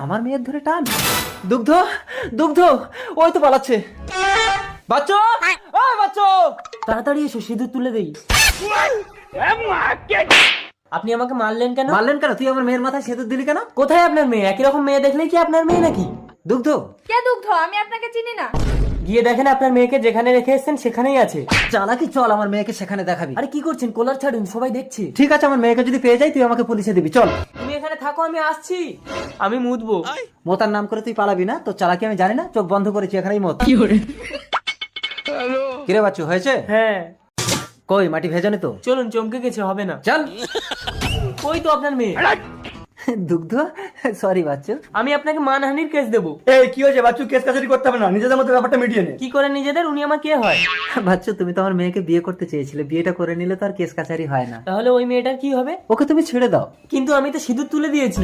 আমার মেয়ের ধরে টান। দুগ্ধ দুগ্ধ, ওই তো পালাচ্ছে। বাচ্চো, ওই বাচ্চো, তাড়াতাড়ি এসো, সিঁদুর তুলে দেই। আপনি আমাকে মারলেন কেন? মারলেন কেন? তুই আমার মেয়ের মাথায় সিঁদুর দিলি কেন? কোথায় আপনার মেয়ে? একই রকম মেয়ে দেখলেই কি আপনার মেয়ে নাকি? দুগ্ধ। কে দুগ্ধ? আমি আপনাকে চিনি না। গিয়ে দেখেন আপনার মেয়েকে যেখানে রেখে এসেছেন সেখানেই আছে। চালাকি, চল আমার মেয়েকে সেখানে দেখাবি। আরে কি করছেন? কলার ছাড়ুন, সবাই দেখছে। ঠিক আছে, আমার মেয়েকে যদি পেয়ে যাই তুই আমাকে পুলিশে দিবি। চল, তুমি এখানে থাকো, আমি আসছি। আমি মুতবো। মোতার নাম করে তুই পালাবি না? তো চালাকি আমি জানি না, চোখ বন্ধ করেছি, এখানেই মত। কিরে বাচ্চু, হয়েছে? হ্যাঁ। কই মাটি ভেজানি তো? চলুন, চমকে গেছে, হবে না। চল। ওই তো আপনার মেয়ে। দুগ্ধ, সরি বাচ্চু, আমি আপনাকে মানহানির কেস দেবো। এই কি হয়েছে বাচ্চু? কেস কাছারি করতে হবে না, নিজেদের মতো ব্যাপারটা মিটিয়ে নে। কি করে নিজেদের? উনি আমার কে হয়? বাচ্চু, তুমি তো আমার মেয়েকে বিয়ে করতে চেয়েছিলে, বিয়েটা করে নিলে তো আর কেস কাছারি হয় না। তাহলে ওই মেয়েটার কি হবে? ওকে তুমি ছেড়ে দাও। কিন্তু আমি তো সিঁদুর তুলে দিয়েছি।